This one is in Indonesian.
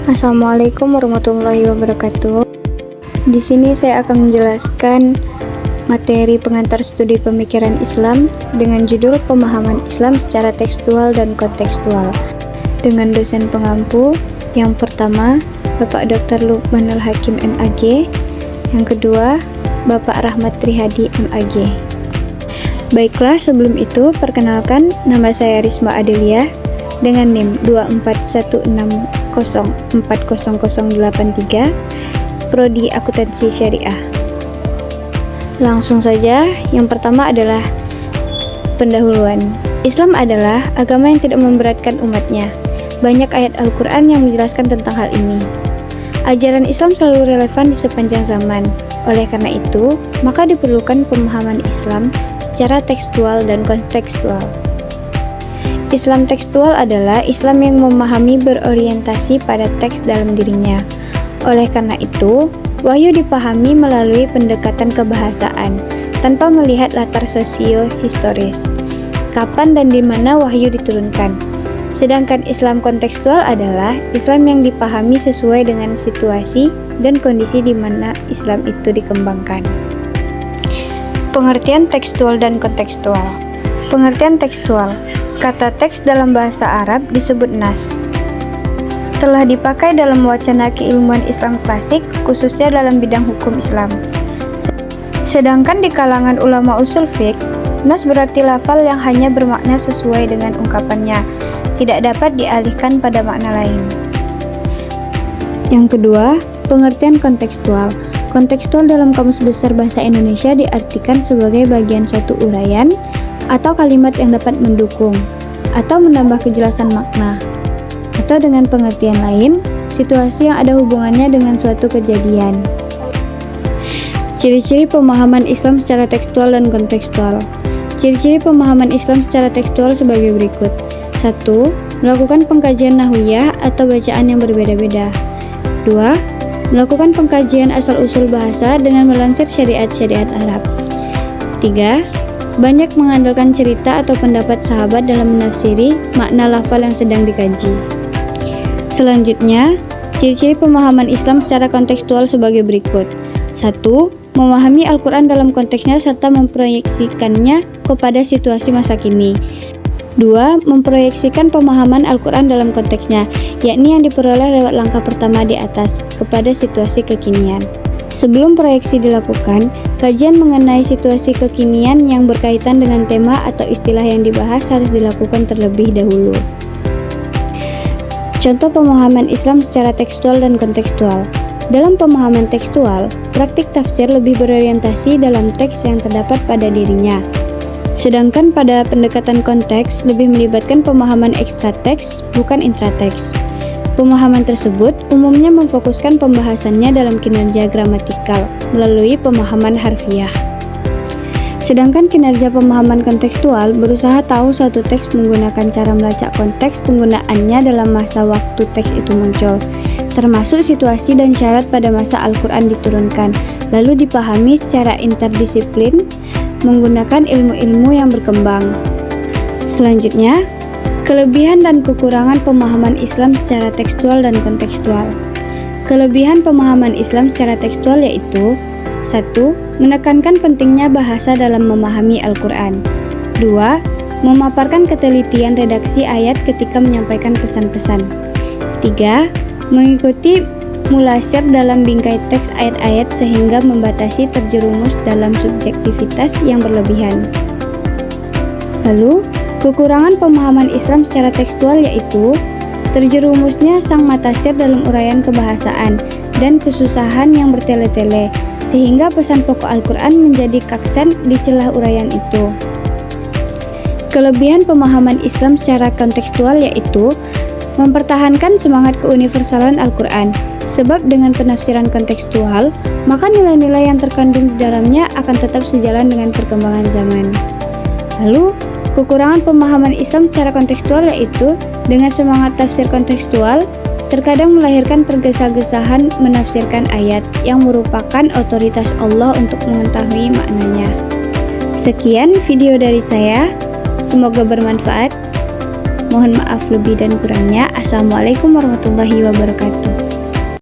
Assalamualaikum warahmatullahi wabarakatuh. Di sini saya akan menjelaskan materi pengantar studi pemikiran Islam dengan judul Pemahaman Islam secara tekstual dan kontekstual dengan dosen pengampu. Yang pertama, Bapak Dr. Lukmanul Hakim MAG. Yang kedua, Bapak Rahmat Trihadi MAG. Baiklah, sebelum itu perkenalkan, nama saya Risma Adelia dengan NIM 24160400083, Prodi Akuntansi Syariah. Langsung saja, yang pertama adalah pendahuluan. Islam adalah agama yang tidak memberatkan umatnya. Banyak ayat Al-Quran yang menjelaskan tentang hal ini. Ajaran Islam selalu relevan di sepanjang zaman. Oleh karena itu, maka diperlukan pemahaman Islam secara tekstual dan kontekstual. Islam tekstual adalah Islam yang memahami berorientasi pada teks dalam dirinya. Oleh karena itu, wahyu dipahami melalui pendekatan kebahasaan, tanpa melihat latar sosio-historis, kapan dan di mana wahyu diturunkan. Sedangkan Islam kontekstual adalah Islam yang dipahami sesuai dengan situasi dan kondisi di mana Islam itu dikembangkan. Pengertian tekstual dan kontekstual. Pengertian tekstual. Kata teks dalam bahasa Arab disebut nas. Telah dipakai dalam wacana keilmuan Islam klasik, khususnya dalam bidang hukum Islam. Sedangkan di kalangan ulama usul fiqh, nas berarti lafal yang hanya bermakna sesuai dengan ungkapannya, tidak dapat dialihkan pada makna lain. Yang kedua, pengertian kontekstual. Kontekstual dalam Kamus Besar Bahasa Indonesia diartikan sebagai bagian suatu uraian atau kalimat yang dapat mendukung atau menambah kejelasan makna, atau dengan pengertian lain, situasi yang ada hubungannya dengan suatu kejadian. Ciri-ciri pemahaman Islam secara tekstual dan kontekstual. Ciri-ciri pemahaman Islam secara tekstual sebagai berikut. 1. Melakukan pengkajian nahwiyah atau bacaan yang berbeda-beda. 2. Melakukan pengkajian asal-usul bahasa dengan melansir syariat-syariat Arab. 3. Banyak mengandalkan cerita atau pendapat sahabat dalam menafsiri makna lafal yang sedang dikaji. Selanjutnya, ciri-ciri pemahaman Islam secara kontekstual sebagai berikut. 1. Memahami Al-Quran dalam konteksnya serta memproyeksikannya kepada situasi masa kini. 2. Memproyeksikan pemahaman Al-Quran dalam konteksnya, yakni yang diperoleh lewat langkah pertama di atas, kepada situasi kekinian. Sebelum proyeksi dilakukan, kajian mengenai situasi kekinian yang berkaitan dengan tema atau istilah yang dibahas harus dilakukan terlebih dahulu. Contoh pemahaman Islam secara tekstual dan kontekstual. Dalam pemahaman tekstual, praktik tafsir lebih berorientasi dalam teks yang terdapat pada dirinya. Sedangkan pada pendekatan konteks lebih melibatkan pemahaman ekstra teks, bukan intrateks. Pemahaman tersebut umumnya memfokuskan pembahasannya dalam kinerja gramatikal melalui pemahaman harfiah. Sedangkan kinerja pemahaman kontekstual berusaha tahu suatu teks menggunakan cara melacak konteks penggunaannya dalam masa waktu teks itu muncul, termasuk situasi dan syarat pada masa Al-Quran diturunkan, lalu dipahami secara interdisiplin menggunakan ilmu-ilmu yang berkembang. Selanjutnya, kelebihan dan kekurangan pemahaman Islam secara tekstual dan kontekstual. Kelebihan pemahaman Islam secara tekstual yaitu 1. Menekankan pentingnya bahasa dalam memahami Al-Quran. 2. Memaparkan ketelitian redaksi ayat ketika menyampaikan pesan-pesan. 3. Mengikuti mulasir dalam bingkai teks ayat-ayat sehingga membatasi terjerumus dalam subjektivitas yang berlebihan. Lalu, kekurangan pemahaman Islam secara tekstual yaitu terjerumusnya sang matasir dalam uraian kebahasaan dan kesusahan yang bertele-tele, sehingga pesan pokok Al-Quran menjadi kaksen di celah uraian itu. Kelebihan pemahaman Islam secara kontekstual yaitu mempertahankan semangat keuniversalan Al-Quran, sebab dengan penafsiran kontekstual, maka nilai-nilai yang terkandung di dalamnya akan tetap sejalan dengan perkembangan zaman. Lalu, kekurangan pemahaman Islam secara kontekstual yaitu dengan semangat tafsir kontekstual, terkadang melahirkan tergesa-gesahan menafsirkan ayat yang merupakan otoritas Allah untuk mengetahui maknanya. Sekian video dari saya, semoga bermanfaat. Mohon maaf lebih dan kurangnya. Assalamualaikum warahmatullahi wabarakatuh.